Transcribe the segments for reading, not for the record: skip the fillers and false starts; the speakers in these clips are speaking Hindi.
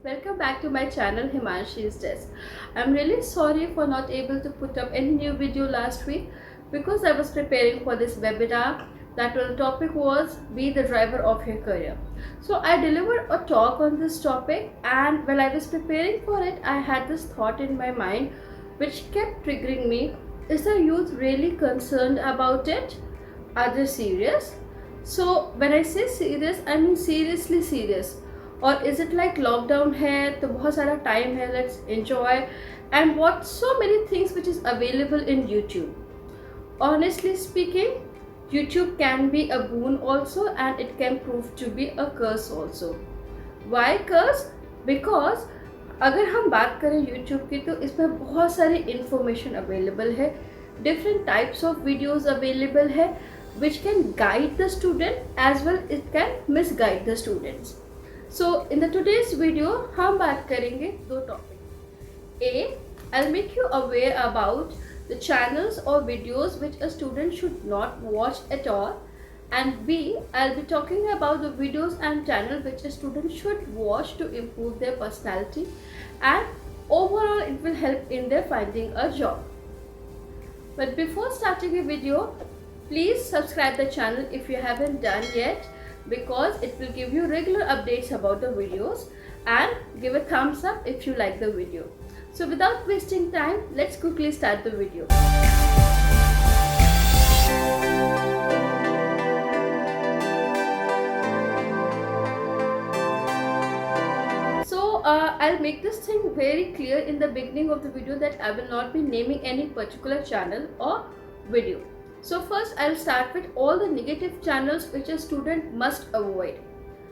Welcome back to my channel Himanshi's Desk. I'm really sorry for not able to put up any new video last week because I was preparing for this webinar. That the topic was be the driver of your career. So I delivered a talk on this topic, and while I was preparing for it, I had this thought in my mind which kept triggering me. Is the youth really concerned about it? Are they serious? So when I say serious, I mean seriously serious. Or is it like lockdown है तो बहुत सारा time है, let's enjoy, and what so many things which is available in YouTube. Honestly speaking, YouTube can be a boon also, and it can prove to be a curse also. Why curse? Because अगर हम बात करें YouTube की तो इसमें बहुत सारी information available है, different types of videos available है, which can guide the student as well it can misguide the students. So in the today's video हम बात करेंगे दो topic. A, I'll make you aware about the channels or videos which a student should not watch at all, and B, I'll be talking about the videos and channels which a student should watch to improve their personality, and overall it will help in their finding a job. But before starting the video, please subscribe the channel if you haven't done yet, because it will give you regular updates about the videos, and give a thumbs up if you like the video. So without wasting time, let's quickly start the video. So I'll make this thing very clear in the beginning of the video that I will not be naming any particular channel or video. So first I'll start with all the negative channels which a student must avoid.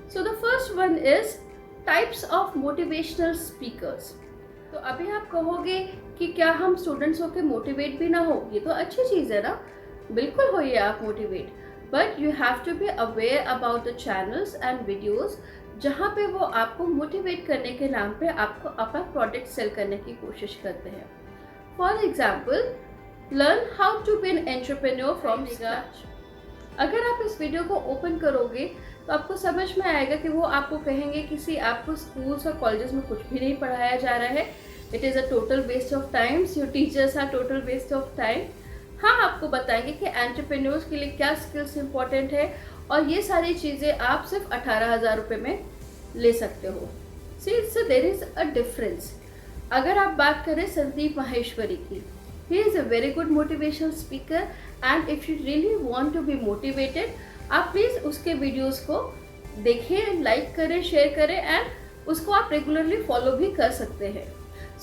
So the first one is types of motivational speakers. तो अभी आप कहोगे कि क्या हम स्टूडेंट्स हो के मोटिवेट भी ना हो, ये तो अच्छी चीज़ है ना, बिल्कुल होइए आप motivate, but you have to be aware about the channels and videos जहाँ पे वो आपको मोटिवेट करने के नाम पे आपको अपना प्रोडक्ट सेल करने की कोशिश करते हैं. For example, learn how to be an entrepreneur from scratch. अगर आप इस वीडियो को ओपन करोगे तो आपको समझ में आएगा कि वो आपको कहेंगे किसी आपको स्कूल्स और कॉलेजेस में कुछ भी नहीं पढ़ाया जा रहा है, it is a total waste of times, your teachers are total waste of time. हाँ, आपको बताएंगे कि एंटरप्रेन्योर्स के लिए क्या स्किल्स इंपॉर्टेंट है, और ये सारी चीज़ें आप सिर्फ 18,000 रुपये में ले सकते हो. See so there is a difference. अगर आप बात करें संदीप माहेश्वरी की, he is a very good motivational speaker, and if you really want to be motivated, आप प्लीज़ उसके वीडियोस को देखें, लाइक करें, शेयर करें, एंड उसको आप रेगुलरली फॉलो भी कर सकते हैं.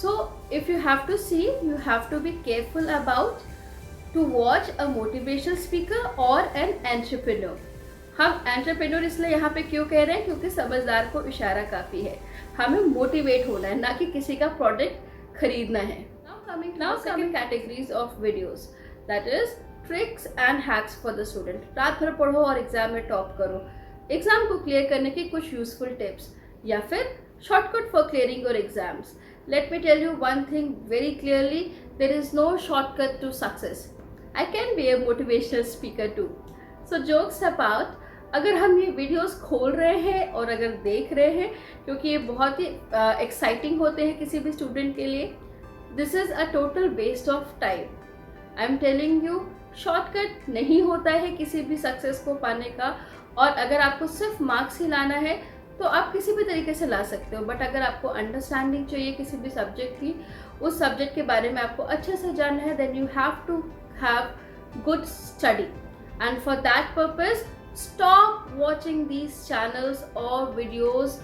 So if you have to see, you have to be careful about to watch a motivational speaker और एन एंटरप्रेन्योर. हम एंटरप्रेन्योर इसलिए यहाँ पे क्यों कह रहे हैं, क्योंकि समझदार को इशारा काफ़ी है, हमें मोटिवेट होना है, ना कि किसी का प्रोडक्ट खरीदना है. Now coming categories of videos, that is tricks and hacks for the student. रात भर पढ़ो और एग्जाम में टॉप करो, एग्जाम को क्लियर करने की कुछ यूजफुल टिप्स, या फिर shortcut for clearing your exams. Let me tell you one thing very clearly, there is no shortcut to success. I can be a motivational speaker too. So jokes about, अगर हम ये वीडियोस खोल रहे हैं और अगर देख रहे हैं, क्योंकि ये बहुत ही एक्साइटिंग होते हैं किसी भी स्टूडेंट के लिए, this is a total waste of time. I am telling you, shortcut नहीं होता है किसी भी सक्सेस को पाने का, और अगर आपको सिर्फ मार्क्स ही लाना है तो आप किसी भी तरीके से ला सकते हो, बट अगर आपको अंडरस्टैंडिंग चाहिए किसी भी सब्जेक्ट की, उस सब्जेक्ट के बारे में आपको अच्छे से जानना है, then you have to have good study, and for that purpose stop watching these channels और वीडियोज़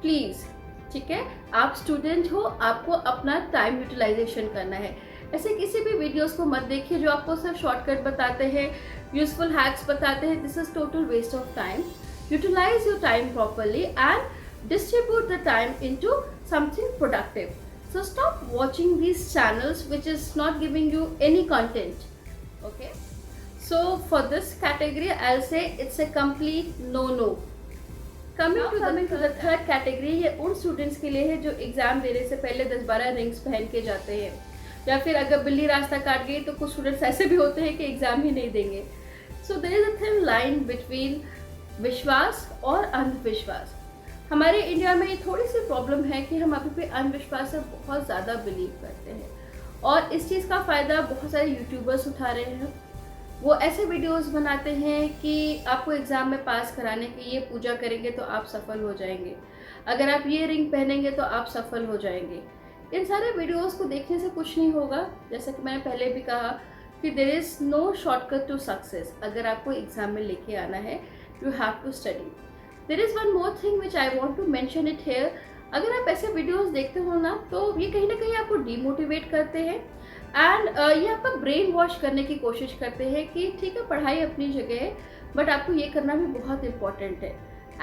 प्लीज़. ठीक है, आप स्टूडेंट हो, आपको अपना टाइम यूटिलाइजेशन करना है. ऐसे किसी भी वीडियोस को मत देखिए जो आपको सिर्फ शॉर्टकट बताते हैं, यूजफुल हैक्स बताते हैं. This is total waste of time. Utilise your time properly and distribute the time into something productive. So stop watching these channels which is not giving you any content. Okay, so for this category I will say it's a complete no. Coming to the third category, ये उन स्टूडेंट्स के लिए है जो एग्जाम देने से पहले 10-12 रिंग्स पहन के जाते हैं, या फिर अगर बिल्ली रास्ता काट गई तो कुछ स्टूडेंट्स ऐसे भी होते हैं कि एग्जाम ही नहीं देंगे. So there is a thin line between विश्वास और अंधविश्वास. हमारे इंडिया में ये थोड़ी सी प्रॉब्लम है कि हम अभी भी अंधविश्वास से बहुत ज़्यादा बिलीव करते हैं, और इस चीज़ का फ़ायदा बहुत सारे यूट्यूबर्स उठा रहे हैं। वो ऐसे वीडियोस बनाते हैं कि आपको एग्ज़ाम में पास कराने की, ये पूजा करेंगे तो आप सफल हो जाएंगे, अगर आप ये रिंग पहनेंगे तो आप सफल हो जाएंगे। इन सारे वीडियोस को देखने से कुछ नहीं होगा। जैसा कि मैंने पहले भी कहा कि there is no shortcut to success. अगर आपको एग्ज़ाम में लेके आना है, you have to study. There is one more thing which I want to mention it here. अगर आप ऐसे वीडियोस देखते हो ना, तो ये कहीं ना कहीं आपको डीमोटिवेट करते हैं, एंड ये आपका ब्रेन वॉश करने की कोशिश करते हैं कि ठीक है, पढ़ाई अपनी जगह है, बट आपको ये करना भी बहुत इंपॉर्टेंट है।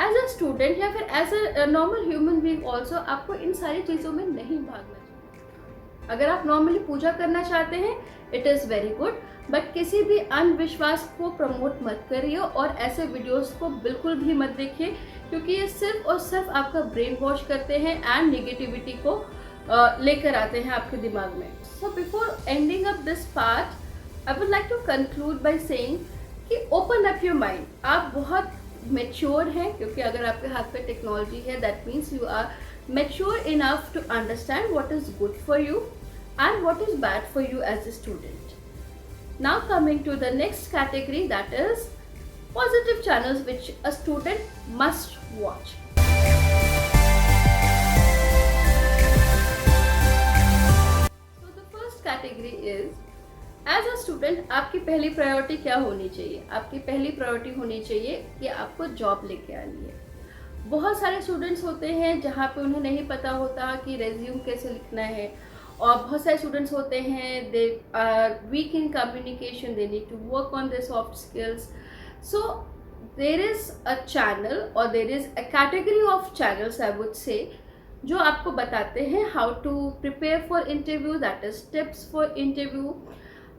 एज अ स्टूडेंट या फिर as a normal human being also, आपको इन सारी चीज़ों में नहीं भागना चाहिए। अगर आप नॉर्मली पूजा करना चाहते हैं, it is very good, but किसी भी अंधविश्वास को प्रमोट मत करिए और ऐसे वीडियोस को बिल्कुल भी मत देखिए, क्योंकि ये सिर्फ और सिर्फ आपका ब्रेन वॉश करते हैं एंड नेगेटिविटी को लेकर आते हैं आपके दिमाग में। So before ending up this part, I would like to conclude by saying कि ओपन अप योर माइंड। आप बहुत मेच्योर हैं, क्योंकि अगर आपके हाथ पे टेक्नोलॉजी है, that means you are mature enough to understand what is good for you and what is bad for you as a student. Now coming to the next category, that is positive channels which a student must watch. So the first category is, as a student आपकी पहली प्रायोरिटी क्या होनी चाहिए? आपकी पहली प्रायोरिटी होनी चाहिए कि आपको जॉब लेके आनी है। बहुत सारे स्टूडेंट्स होते हैं जहाँ पे उन्हें नहीं पता होता कि रेज्यूम कैसे लिखना है, और बहुत सारे स्टूडेंट्स होते हैं they are weak in communication, they need to work on their soft skills. So there is a channel और there is a category of channels, I would say, जो आपको बताते हैं how to prepare for interview, that is tips for interview,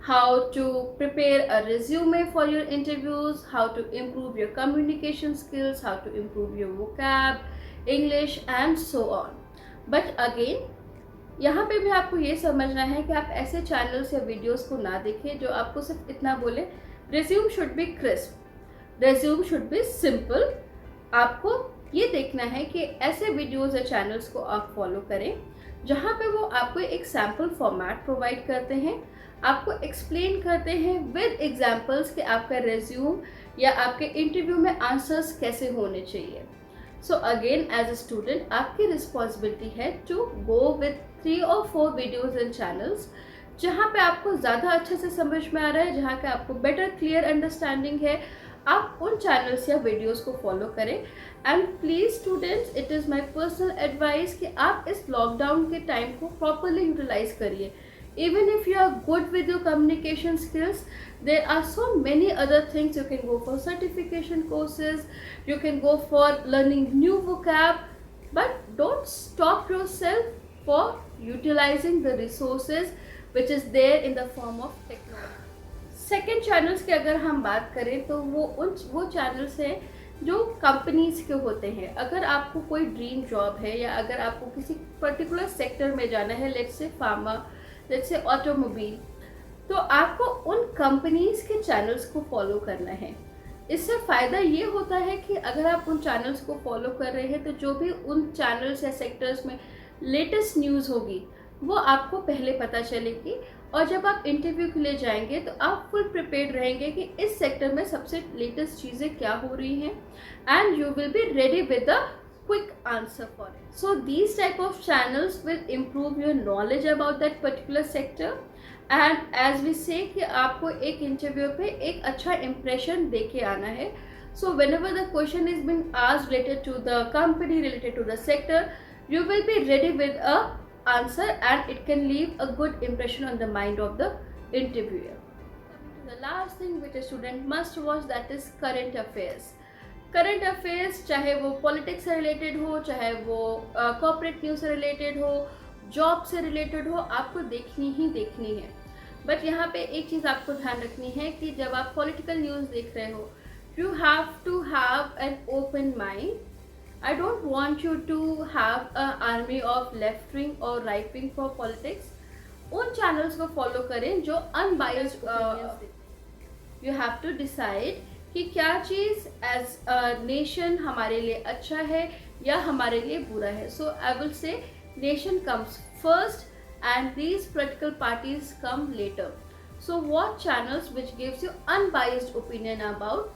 how to prepare a resume for your interviews, how to improve your communication skills, how to improve your vocab, English and so on. But again, यहाँ पे भी आपको ये समझना है कि आप ऐसे चैनल्स या वीडियोस को ना देखें जो आपको सिर्फ इतना बोले, resume should be crisp, resume should be simple। आपको ये देखना है कि ऐसे वीडियोस या चैनल्स को आप फॉलो करें जहाँ पे वो आपको एक सैम्पल फॉर्मेट प्रोवाइड करते हैं, आपको एक्सप्लेन करते हैं विद एग्जाम्पल्स कि आपका रेज्यूम या आपके इंटरव्यू में आंसर्स कैसे होने चाहिए। So again, as a student आपकी रिस्पॉन्सिबिलिटी है to go with 3 or 4 videos and channels जहाँ पे आपको ज़्यादा अच्छे से समझ में आ रहा है, जहाँ का आपको बेटर क्लियर अंडरस्टैंडिंग है। आप उन चैनल्स या वीडियोस को फॉलो करें। And please students, it is my personal advice कि आप इस लॉकडाउन के टाइम को प्रॉपरली यूटिलाइज करिए। Even if you are good with your communication skills, there are so many other things. You can go for certification courses, you can go for learning new vocab, but don't stop yourself for utilizing the resources which is there in the form of technology. Second channels की अगर हम बात करें तो वो चैनल्स हैं जो कंपनीज के होते हैं। अगर आपको कोई ड्रीम जॉब है या अगर आपको किसी पर्टिकुलर सेक्टर में जाना है, लेट्स से फार्मा, जैसे ऑटोमोबाइल, तो आपको उन कंपनीज के चैनल्स को फॉलो करना है। इससे फ़ायदा ये होता है कि अगर आप उन चैनल्स को फॉलो कर रहे हैं तो जो भी उन चैनल्स या सेक्टर्स में लेटेस्ट न्यूज़ होगी वो आपको पहले पता चलेगी, और जब आप इंटरव्यू के लिए जाएंगे तो आप फुल प्रिपेयर्ड रहेंगे कि इस सेक्टर में सबसे लेटेस्ट चीज़ें क्या हो रही हैं, and you will be ready with the quick answer for it. So these type of channels will improve your knowledge about that particular sector, and as we say कि आपको एक इंटरव्यू पे एक अच्छा impression दे के आना है। So whenever the question is being asked related to the company, related to the sector, you will be ready with a answer and it can leave a good impression on the mind of the interviewer. The last thing which a student must watch, that is current affairs. Current affairs, चाहे वो पॉलिटिक्स से रिलेटेड हो, चाहे वो कॉर्पोरेट न्यूज़ से रिलेटेड हो, जॉब से रिलेटेड हो, आपको देखनी ही देखनी है। बट यहाँ पे एक चीज़ आपको ध्यान रखनी है कि जब आप पॉलिटिकल न्यूज़ देख रहे हो, you have to have an open mind. I don't want you to have a army of left wing और राइट विंग फॉर पॉलिटिक्स। उन चैनल्स को फॉलो करें जो unbiased. You have to decide कि क्या चीज़ एज अ नेशन हमारे लिए अच्छा है, या हमारे लिए बुरा है. So I will say nation comes first and these political parties come later. So watch channels which gives you unbiased opinion about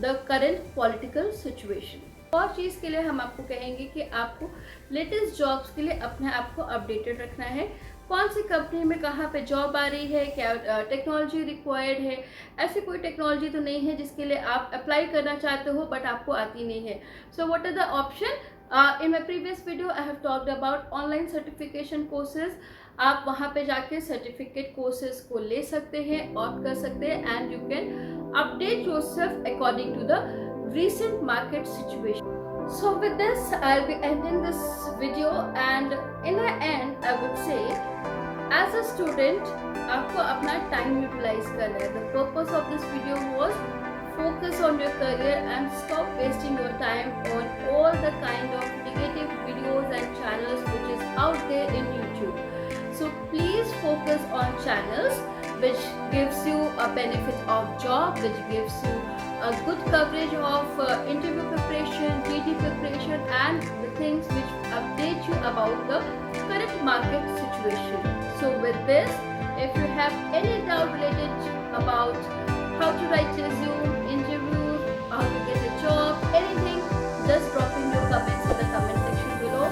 the current political situation. और चीज़ के लिए हम आपको कहेंगे कि आपको लेटेस्ट जॉब्स के लिए अपने आप को अपडेटेड रखना है. कौन सी कंपनी में कहाँ पे जॉब आ रही है, क्या टेक्नोलॉजी रिक्वायर्ड है. ऐसी कोई टेक्नोलॉजी तो नहीं है जिसके लिए आप अप्लाई करना चाहते हो बट आपको आती नहीं है. So what are the option? In my previous video I have talked about online certification courses. आप वहाँ पे जाके सर्टिफिकेट कोर्सेज को ले सकते हैं, ऑप्ट कर सकते हैं and you can update yourself according to the recent market situation. So with this I'll be ending this video, and in the end I would say as a student आपको अपना टाइम यूटिलाइज करना है. The purpose of this video was focus on your career and stop wasting your time on all the kind of negative videos and channels which is out there in YouTube. So please focus on channels which gives you a benefit of job, which gives you a good coverage of interview preparation, GD preparation, and the things which update you about the current market situation. So with this, if you have any doubt related about how to write resume, interviews, how to get a job, anything, just drop in your comments in the comment section below,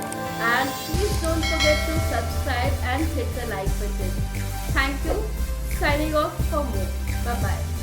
and please don't forget to subscribe and hit the like button. Thank you. Signing off for more. Bye bye.